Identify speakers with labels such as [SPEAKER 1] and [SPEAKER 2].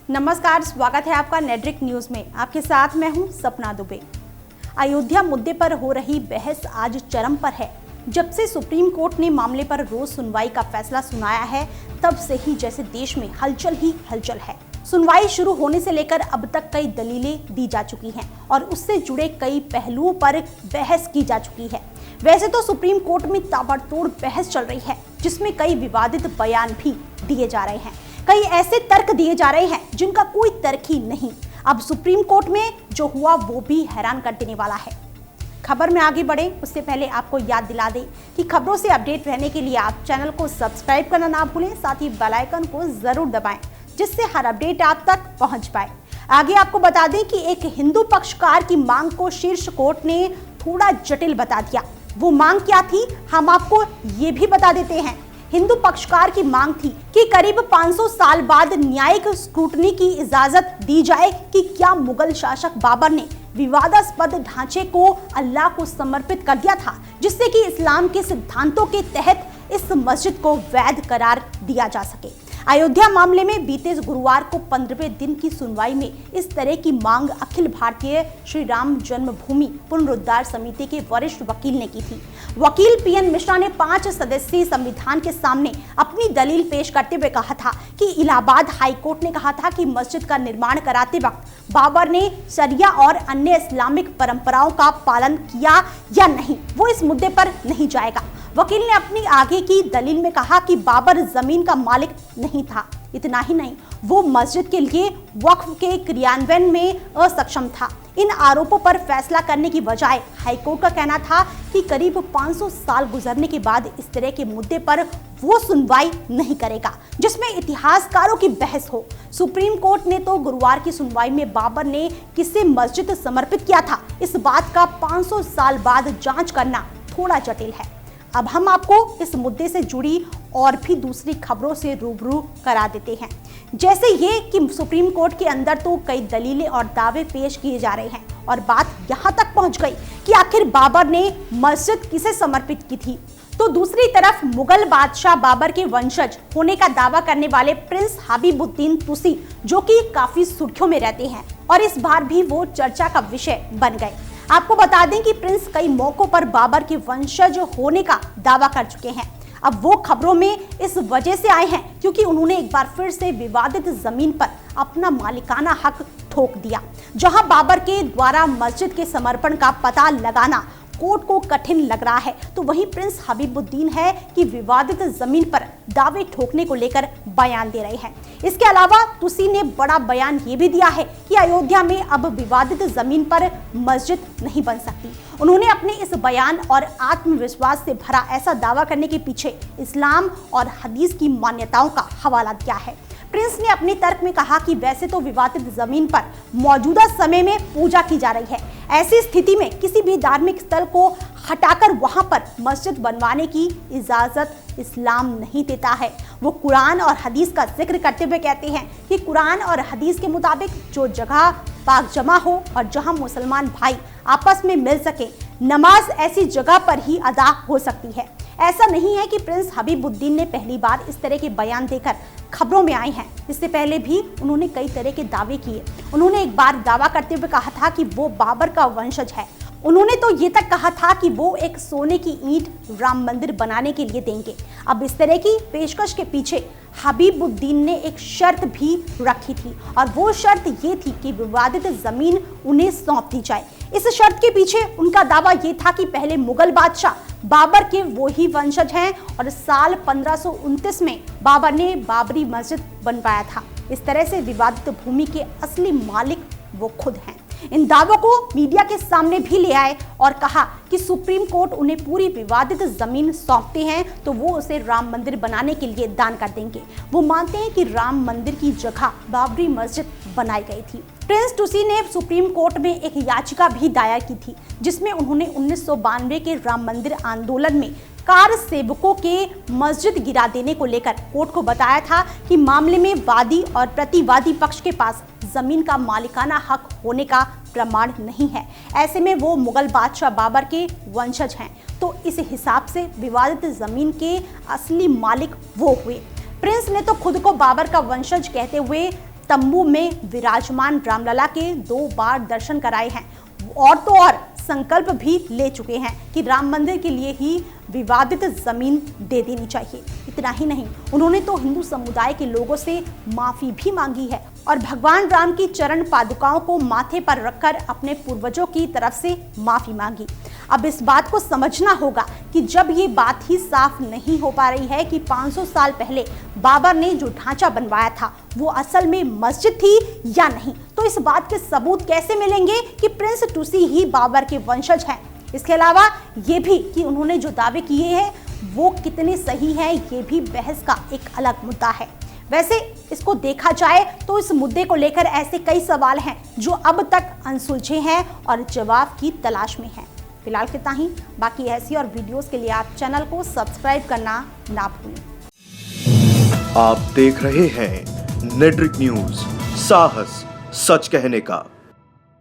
[SPEAKER 1] नमस्कार, स्वागत है आपका नेट्रिक न्यूज में। आपके साथ मैं हूं सपना दुबे। अयोध्या मुद्दे पर हो रही बहस आज चरम पर है। जब से सुप्रीम कोर्ट ने मामले पर रोज सुनवाई का फैसला सुनाया है, तब से ही जैसे देश में हलचल ही हलचल है। सुनवाई शुरू होने से लेकर अब तक कई दलीलें दी जा चुकी हैं और उससे जुड़े कई पहलुओं पर बहस की जा चुकी है। वैसे तो सुप्रीम कोर्ट में ताबड़तोड़ बहस चल रही है, जिसमें कई विवादित बयान भी दिए जा रहे हैं। कई ऐसे तर्क दिए जा रहे हैं जिनका कोई तर्क ही नहीं। अब सुप्रीम कोर्ट में जो हुआ वो भी हैरान कर देने वाला है। खबर में आगे बढ़े उससे पहले आपको याद दिला दें कि खबरों से अपडेट रहने के लिए आप चैनल को सब्सक्राइब करना ना भूलें, साथ ही बेल आइकन को जरूर दबाएं, जिससे हर अपडेट आप तक पहुंच पाए। आगे आपको बता दें कि एक हिंदू पक्षकार की मांग को शीर्ष कोर्ट ने थोड़ा जटिल बता दिया। वो मांग क्या थी, हम आपको ये भी बता देते हैं। हिंदू पक्षकार की मांग थी कि करीब 500 साल बाद न्यायिक स्क्रूटनी की इजाजत दी जाए कि क्या मुगल शासक बाबर ने विवादास्पद ढांचे को अल्लाह को समर्पित कर दिया था, जिससे कि इस्लाम के सिद्धांतों के तहत इस मस्जिद को वैध करार दिया जा सके। अयोध्या मामले में बीते गुरुवार को 15वें दिन की सुनवाई में इस तरह की मांग अखिल भारतीय श्री राम जन्मभूमि पुनरुद्धार समिति के वरिष्ठ वकील ने की थी। वकील पीएन मिश्रा ने 5 सदस्यीय संविधान के सामने अपनी दलील पेश करते हुए कहा था कि इलाहाबाद हाई कोर्ट ने कहा था कि मस्जिद का निर्माण कराते वक्त बाबर ने शरिया और अन्य इस्लामिक परंपराओं का पालन किया या नहीं, वो इस मुद्दे पर नहीं जाएगा। वकील ने अपनी आगे की दलील में कहा कि बाबर जमीन का मालिक नहीं था। इतना ही नहीं, वो मस्जिद के लिए वक्फ के क्रियान्वयन में असक्षम था। इन आरोपों पर फैसला करने की बजाय हाईकोर्ट का कहना था कि करीब 500 साल गुजरने के बाद इस तरह के मुद्दे पर वो सुनवाई नहीं करेगा जिसमें इतिहासकारों की बहस हो। सुप्रीम कोर्ट ने तो गुरुवार की सुनवाई में बाबर ने किसे मस्जिद समर्पित किया था, इस बात का 500 साल बाद जांच करना थोड़ा जटिल है। अब हम आपको इस मुद्दे से जुड़ी और भी दूसरी खबरों से रूबरू करा देते हैं, जैसे ये कि सुप्रीम कोर्ट के अंदर तो कई दलीलें और दावे पेश किए जा रहे हैं और बात यहाँ तक पहुँच गई कि आखिर बाबर ने मस्जिद किसे समर्पित की थी। तो दूसरी तरफ मुगल बादशाह बाबर के वंशज होने का दावा करने वाले प्रिंस हबीबुद्दीन तुसी, जो कि काफी सुर्खियों में रहते हैं और इस बार भी वो चर्चा का विषय बन गए। आपको बता दें कि प्रिंस कई मौकों पर बाबर के वंशज होने का दावा कर चुके हैं। अब वो खबरों में इस वजह से आए हैं क्योंकि उन्होंने एक बार फिर से विवादित जमीन पर अपना मालिकाना हक ठोक दिया, जहां बाबर के द्वारा मस्जिद के समर्पण का पता लगाना कोर्ट को कठिन लग रहा है। तो वहीं प्रिंस हबीबुद्दीन है कि विवादित जमीन पर दावे ठोकने को लेकर बयान दे रहे हैं। इसके अलावा तुसी ने बड़ा बयान ये भी दिया है कि अयोध्या में अब विवादित जमीन पर मस्जिद नहीं बन सकती। उन्होंने अपने इस बयान और आत्मविश्वास से भरा ऐसा दावा करने के पीछे इस्लाम और हदीस की मान्यताओं का हवाला दिया है। प्रिंस ने अपने तर्क में कहा कि वैसे तो विवादित जमीन पर मौजूदा समय में पूजा की जा रही है। ऐसी स्थिति में किसी भी धार्मिक स्थल को हटाकर वहां पर मस्जिद बनवाने की इजाजत इस्लाम नहीं देता है। वो कुरान और हदीस का जिक्र करते हुए कहते हैं कि कुरान और हदीस के मुताबिक जो जगह पाक जमा हो और जहां मुसलमान भाई आपस में मिल सके, नमाज ऐसी जगह पर ही अदा हो सकती है। ऐसा नहीं है कि प्रिंस हबीबुद्दीन ने पहली बार इस तरह के बयान देकर खबरों में आए हैं। इससे पहले भी उन्होंने कई तरह के दावे किए। उन्होंने एक बार दावा करते हुए कहा था कि वो बाबर का वंशज है। उन्होंने तो ये तक कहा था कि वो एक सोने की ईंट राम मंदिर बनाने के लिए देंगे। अब इस तरह की पेशकश के पीछे हबीबुद्दीन ने एक शर्त भी रखी थी और वो शर्त ये थी कि विवादित जमीन उन्हें सौंप दी जाए। इस शर्त के पीछे उनका दावा ये था कि पहले मुगल बादशाह बाबर के वो ही वंशज हैं और साल 1529 में बाबर ने बाबरी मस्जिद बनवाया था। इस तरह से विवादित भूमि के असली मालिक वो खुद हैं। इन दावों को मीडिया के सामने भी ले आए और कहा कि सुप्रीम कोर्ट उन्हें पूरी विवादित जमीन सौंपते हैं तो वो उसे राम मंदिर बनाने के लिए दान कर देंगे। वो मानते हैं कि राम मंदिर की जगह बाबरी मस्जिद बनाई गई थी। प्रिंस तुसी ने सुप्रीम कोर्ट में एक याचिका भी दायर की थी, जिसमें उन्होंने 1992 के राम मंदिर आंदोलन में कार सेवकों के मस्जिद गिरा देने को लेकर कोर्ट को बताया था कि मामले में वादी और प्रतिवादी पक्ष के पास जमीन का मालिकाना हक होने का प्रमाण नहीं है। ऐसे में वो मुगल बादशाह बाबर के वंशज हैं, तो इस हिसाब से विवादित जमीन के असली मालिक वो हुए। प्रिंस ने तो खुद को बाबर का वंशज कहते हुए तंबू में विराजमान रामलला के 2 बार दर्शन कराए हैं और तो और संकल्प भी ले चुके हैं कि राम मंदिर के लिए ही विवादित जमीन दे देनी चाहिए। इतना ही नहीं, उन्होंने तो हिंदू समुदाय के लोगों से माफी भी मांगी है और भगवान राम की चरण पादुकाओं को माथे पर रखकर अपने पूर्वजों की तरफ से माफी मांगी। अब इस बात को समझना होगा कि जब ये बात ही साफ नहीं हो पा रही है कि 500 साल पहले बाबर ने जो ढांचा बनवाया था वो असल में मस्जिद थी या नहीं, तो इस बात के सबूत कैसे मिलेंगे कि प्रिंस टूसी ही बाबर के वंशज हैं। इसके अलावा ये भी कि उन्होंने जो दावे किए हैं वो कितने सही हैं, ये भी बहस का एक अलग मुद्दा है। वैसे इसको देखा जाए तो इस मुद्दे को लेकर ऐसे कई सवाल हैं जो अब तक अनसुलझे हैं और जवाब की तलाश में हैं। फिलहाल कितना ही, बाकी ऐसी और वीडियोस के लिए आप चैनल को सब्सक्राइब करना ना भूलें।
[SPEAKER 2] आप देख रहे हैं नेट्रिक न्यूज, साहस सच कहने का।